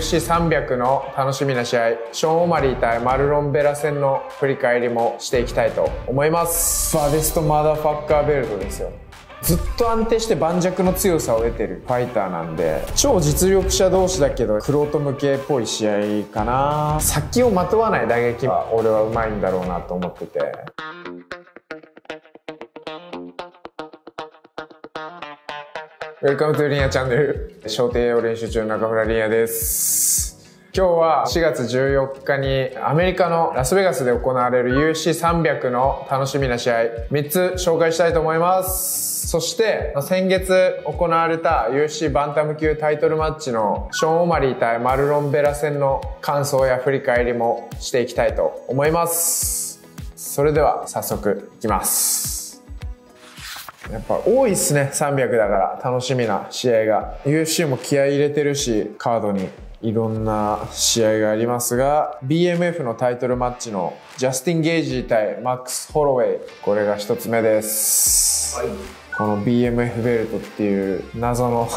UFC300 の楽しみな試合、ショーン・オマリー対マルロン・ベラ戦の振り返りもしていきたいと思います。バデストマダファッカーベルトですよ。ずっと安定して盤石の強さを得てるファイターなんで、超実力者同士だけど玄人向けっぽい試合かな。先をまとわない打撃は俺はうまいんだろうなと思ってて、Welcome to リンヤチャンネル。小艇を練習中の中村リンヤです。今日は4月14日にアメリカのラスベガスで行われる UFC300 の楽しみな試合3つ紹介したいと思います。そして先月行われた UFC バンタム級タイトルマッチのショーン・オマリー対マルロン・ベラ戦の感想や振り返りもしていきたいと思います。それでは早速いきます。やっぱ多いっすね、300だから楽しみな試合が。 UFC も気合い入れてるし、カードにいろんな試合がありますが、 BMF のタイトルマッチのジャスティン・ゲイジー対マックス・ホロウェイ、これが一つ目です、はい、この BMF ベルトっていう謎の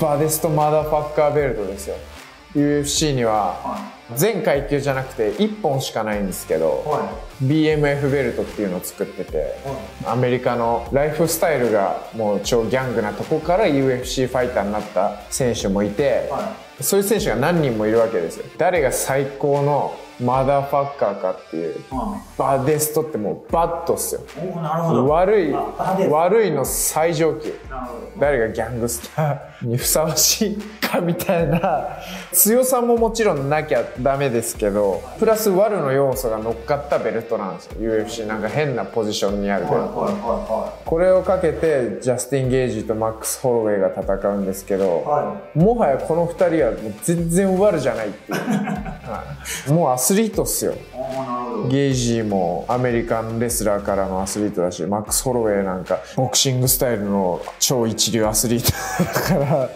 バデストマダファッカーベルトですよ。 UFC には全階級じゃなくて1本しかないんですけど、はい、BMF ベルトっていうのを作ってて、はい、アメリカのライフスタイルがもう超ギャングなとこから UFC ファイターになった選手もいて、はい、そういう選手が何人もいるわけですよ。誰が最高のマダーファッカーかっていう、バデストってもうバットっすよ。悪いの最上級。誰がギャングスターにふさわしいかみたいな強さももちろんなきゃダメですけど、プラス悪の要素が乗っかったベルトなんですよ。 UFC なんか変なポジションにあるベルト。これをかけてジャスティン・ゲイジーとマックス・ホロウェイが戦うんですけど、もはやこの2人はもう全然悪じゃないっていう、もうアスリートっすよ。ゲイジーもアメリカンレスラーからのアスリートだし、マックス・ホロウェイなんかボクシングスタイルの超一流アスリートだから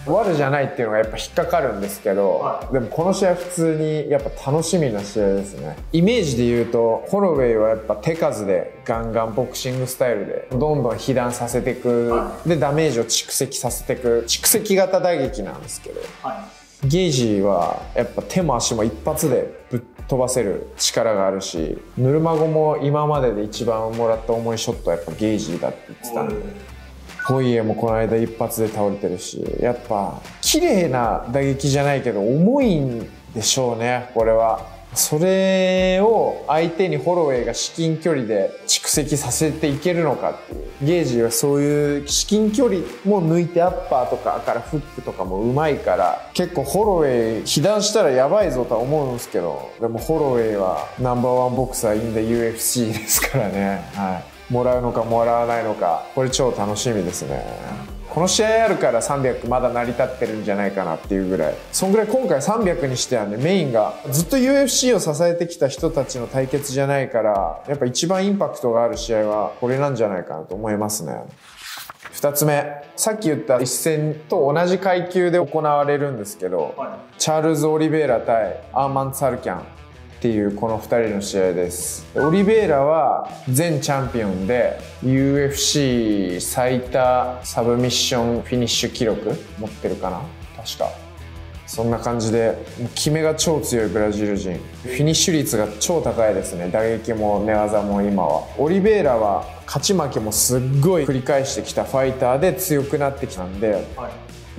悪じゃないっていうのがやっぱ引っかかるんですけど、でもこの試合普通にやっぱ楽しみな試合ですね。イメージで言うとホロウェイはやっぱ手数でガンガンボクシングスタイルでどんどん被弾させていく、でダメージを蓄積させていく蓄積型打撃なんですけど、ゲイジーはやっぱ手も足も一発でぶっ飛ばせる力があるし、ヌルマゴも今までで一番もらった重いショットはやっぱゲイジーだって言ってたんで、ポイエもこの間一発で倒れてるし、やっぱ綺麗な打撃じゃないけど重いんでしょうね、これは。それを相手にホロウェイが至近距離で蓄積させていけるのかっていう。ゲージはそういう至近距離も抜いてアッパーとかからフックとかもうまいから、結構ホロウェイ被弾したらやばいぞとは思うんですけど、でもホロウェイはナンバーワンボクサーインで UFC ですからね、はい、もらうのかもらわないのか、これ超楽しみですね。この試合あるから300まだ成り立ってるんじゃないかなっていうぐらい、そんぐらい今回300にしてはね、メインがずっと UFC を支えてきた人たちの対決じゃないから、やっぱ一番インパクトがある試合はこれなんじゃないかなと思いますね。2つ目、さっき言った一戦と同じ階級で行われるんですけど、チャールズ・オリベイラ対アーマン・ツァルキャンっていうこの2人の試合です。オリベイラは前チャンピオンで UFC 最多サブミッションフィニッシュ記録持ってるかな、確かそんな感じで、決めが超強いブラジル人、フィニッシュ率が超高いですね。打撃も寝技も。今はオリベイラは勝ち負けもすっごい繰り返してきたファイターで強くなってきたんで、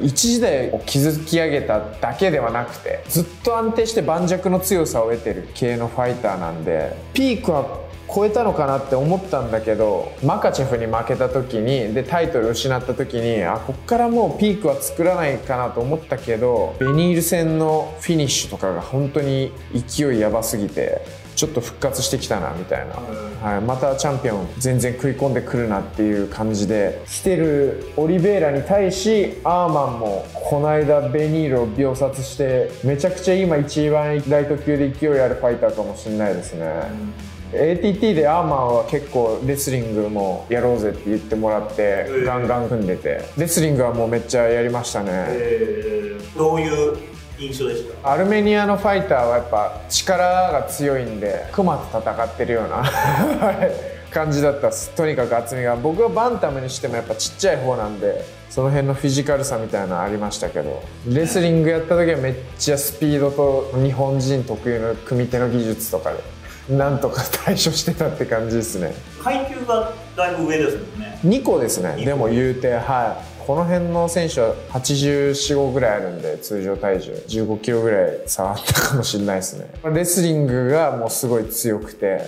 一時代を築き上げただけではなくて、ずっと安定して盤石の強さを得てる系のファイターなんで、ピークは超えたのかなって思ったんだけど、マカチェフに負けた時にでタイトル失った時に、こっからもうピークは作らないかなと思ったけど、ベニール戦のフィニッシュとかが本当に勢いやばすぎて、ちょっと復活してきたなみたいな、はい、またチャンピオン全然食い込んでくるなっていう感じで来てるオリベイラに対し、アーマンもこの間ベニールを秒殺して、めちゃくちゃ今一番ライト級で勢いあるファイターかもしれないですね。ATT でアーマンは結構レスリングもやろうぜって言ってもらってガンガン組んでて、レスリングはもうめっちゃやりましたね。どういう印象でした？アルメニアのファイターはやっぱ力が強いんで、クマと戦ってるような感じだったっす。とにかく厚みが、僕はバンタムにしてもやっぱちっちゃい方なんで、その辺のフィジカルさみたいなのありましたけど、レスリングやった時はめっちゃスピードと日本人特有の組手の技術とかでなんとか対処してたって感じですね。階級がだいぶ上ですもんね。2個ですね。でも言うて、はい、この辺の選手は84、5ぐらいあるんで、通常体重15キロぐらい差あったかもしれないですね。レスリングがもうすごい強くて、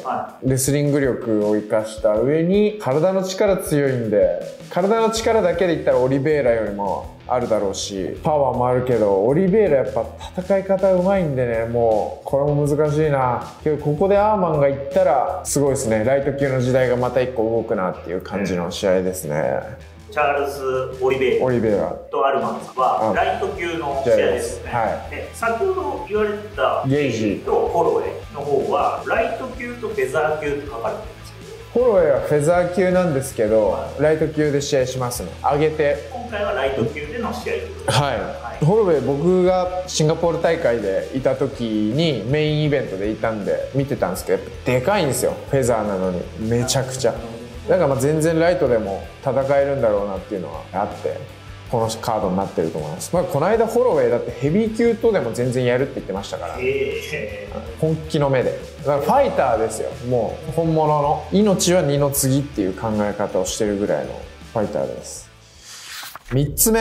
レスリング力を生かした上に体の力強いんで、体の力だけで言ったらオリベイラよりもあるだろうし、パワーもあるけど、オリベイラやっぱ戦い方うまいんでね、もうこれも難しいな。けどここでアーマンがいったらすごいですね。ライト級の時代がまた1個動くなっていう感じの試合ですね。チャールズ・オリベイラとアルマンさんはライト級の試合ですね。で先ほど言われてたゲージとホロウェイの方はライト級とフェザー級って書かれてるんですけど、ホロウェイはフェザー級なんですけど、ライト級で試合しますね。上げて今回はライト級での試合ということです。はい、ホロウェイ僕がシンガポール大会でいた時にメインイベントでいたんで見てたんですけど、やっぱでかいんですよ、フェザーなのにめちゃくちゃ。だからまあ全然ライトでも戦えるんだろうなっていうのはあって、このカードになってると思います。まあ、この間ホロウェイだってヘビー級とでも全然やるって言ってましたから、本気の目で。だからファイターですよ、もう本物の命は二の次っていう考え方をしてるぐらいのファイターです。3つ目、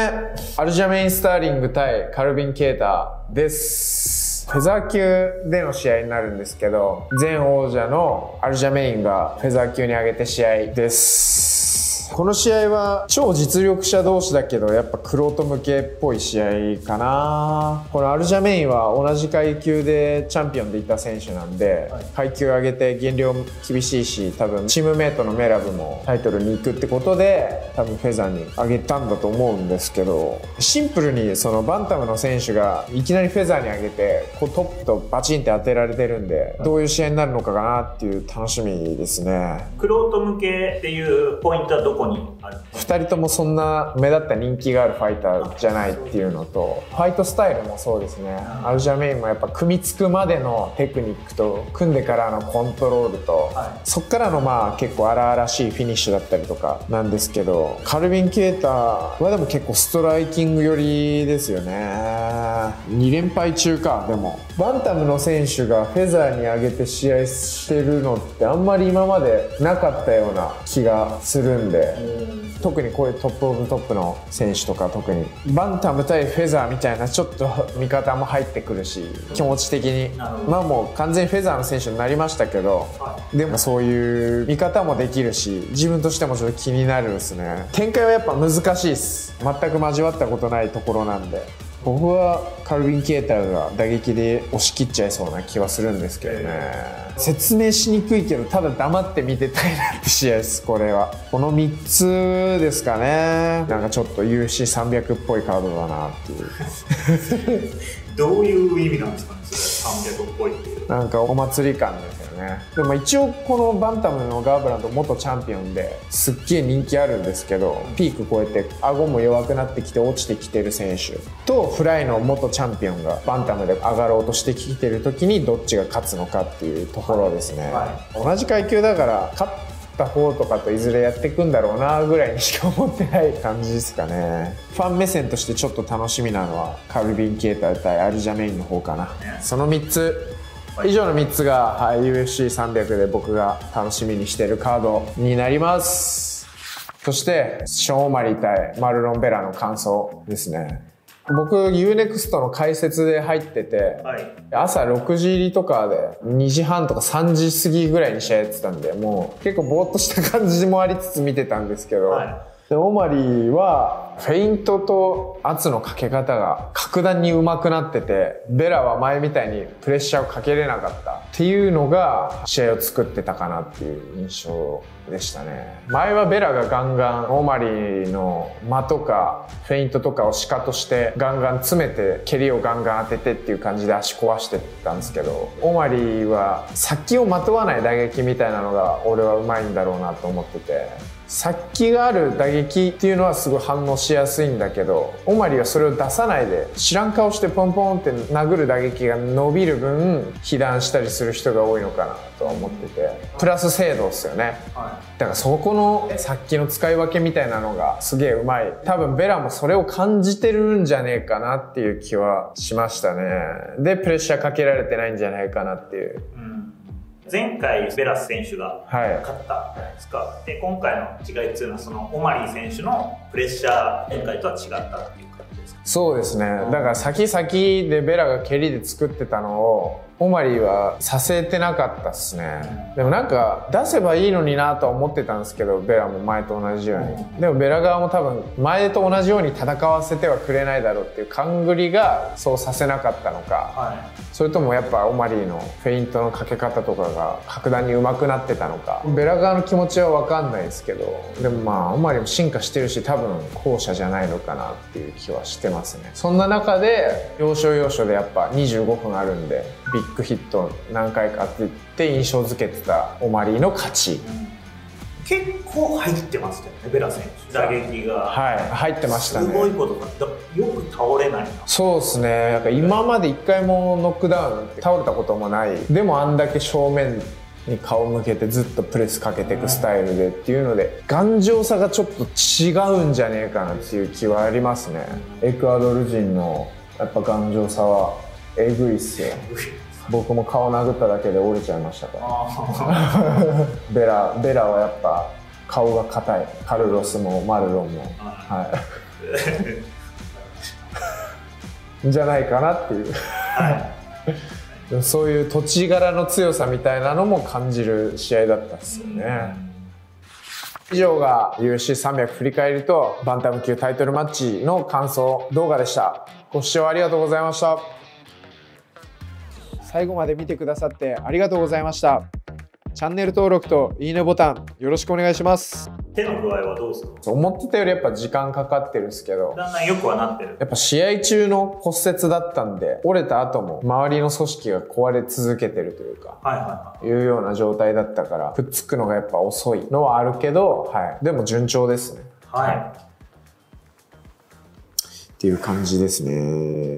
アルジャメイン・スターリング対カルビン・ケーターです。フェザー級での試合になるんですけど、前王者のアルジャメインがフェザー級に上げて試合です。この試合は超実力者同士だけどやっぱ玄人向けっぽい試合かな。このアルジャメインは同じ階級でチャンピオンでいた選手なんで、階級上げて減量厳しいし、多分チームメイトのメラブもタイトルに行くってことで多分フェザーに上げたんだと思うんですけど、シンプルにそのバンタムの選手がいきなりフェザーに上げてこうトップとバチンって当てられてるんで、どういう試合になるのかなっていう楽しみですね。玄人向けっていうポイントはどこにある？2人ともそんな目立った人気があるファイターじゃないっていうのと、ファイトスタイルもそうですね。アルジャメインもやっぱ組みつくまでのテクニックと組んでからのコントロールと、そっからのまあ結構荒々しいフィニッシュだったりとかなんですけど、カルビン・ケーターはでも結構ストライキング寄りですよね。2連敗中か。でもバンタムの選手がフェザーに上げて試合してるのってあんまり今までなかったような気がするんで、特にこういうトップオブトップの選手とか、特にバンタム対フェザーみたいなちょっと見方も入ってくるし、気持ち的にまあもう完全にフェザーの選手になりましたけど、でもそういう見方もできるし、自分としてもちょっと気になるですね。展開はやっぱ難しいです。全く交わったことないところなんで、僕はカルビン・ケーターが打撃で押し切っちゃいそうな気はするんですけどね。説明しにくいけど、ただ黙って見てたいなって試合です。これはこの3つですかね。なんかちょっと UFC300 っぽいカードだなっていうどういう意味なんですかね、300っぽいっていう。なんかお祭り感ですよね。でも一応このバンタムのガーブランド元チャンピオンですっげえ人気あるんですけど、ピーク超えて顎も弱くなってきて落ちてきてる選手と、フライの元チャンピオンがバンタムで上がろうとしてきてる時にどっちが勝つのかっていうところですね。同じ階級だから勝った方とかといずれやっていくんだろうなぐらいにしか思ってない感じですかね。ファン目線としてちょっと楽しみなのはカルビン・ケーター対アルジャメインの方かな。その3つ以上の3つが、はい、UFC300 で僕が楽しみにしているカードになります。そしてショーン・オマリー対マルロン・ベラの感想ですね。僕 UNEXT の解説で入ってて、朝6時入りとかで2時半とか3時過ぎぐらいに試合やってたんで、もう結構ぼーっとした感じもありつつ見てたんですけど、でオマリーはフェイントと圧のかけ方が格段に上手くなってて、ベラは前みたいにプレッシャーをかけれなかったっていうのが試合を作ってたかなっていう印象でしたね。前はベラがガンガンオマリーの間とかフェイントとかをシカとしてガンガン詰めて蹴りをガンガン当ててっていう感じで足壊してたんですけど、オマリーは先をまとわない打撃みたいなのが俺は上手いんだろうなと思ってて、殺気がある打撃っていうのはすごい反応しやすいんだけど、オマリーはそれを出さないで知らん顔してポンポンって殴る打撃が伸びる分被弾したりする人が多いのかなとは思ってて、プラス精度ですよね、だからそこの殺気の使い分けみたいなのがすげえうまい。多分ベラもそれを感じてるんじゃねえかなっていう気はしましたね。でプレッシャーかけられてないんじゃないかなっていう。前回ベラス選手が勝ったじゃないですか、で今回の違いっていうのはそのオマリー選手のプレッシャー前回とは違ったっていう感じですか？そうですね、だから先々でベラが蹴りで作ってたのをオマリーはさせてなかったっすね。でもなんか出せばいいのになとは思ってたんですけど、ベラも前と同じように。でもベラ側も多分前と同じように戦わせてはくれないだろうっていう勘繰りがそうさせなかったのか、それともやっぱオマリーのフェイントのかけ方とかが格段に上手くなってたのか、ベラ側の気持ちは分かんないですけど、でもまあオマリーも進化してるし多分後者じゃないのかなっていう気はしてますね。そんな中で要所要所でやっぱ25分あるんでビッグヒット何回か当てて印象付けてたオマリーの勝ち、結構入ってますよね、ベラ選手打撃が。入ってましたね。すごいことだ、よく倒れないな。そうですね、なんか今まで一回もノックダウン倒れたこともない、でもあんだけ正面に顔向けてずっとプレスかけていくスタイルでっていうので、頑丈さがちょっと違うんじゃねえかなっていう気はありますね。エクアドル人のやっぱ頑丈さはえぐいっすよ。僕も顔殴っただけで折れちゃいましたからベラはやっぱ顔が硬い。カルロスもマルロンも、じゃないかなっていうそういう土地柄の強さみたいなのも感じる試合だったんですよね。以上が UFC300 振り返りとバンタム級タイトルマッチの感想動画でした。ご視聴ありがとうございました。最後まで見てくださってありがとうございました。チャンネル登録といいねボタンよろしくお願いします。手の具合はどうですか？思ってたよりやっぱ時間かかってるんですけど、だんだん良くはなってる。やっぱ試合中の骨折だったんで、折れた後も周りの組織が壊れ続けてるというか、いうような状態だったから、くっつくのがやっぱ遅いのはあるけど、でも順調ですね。っていう感じですね。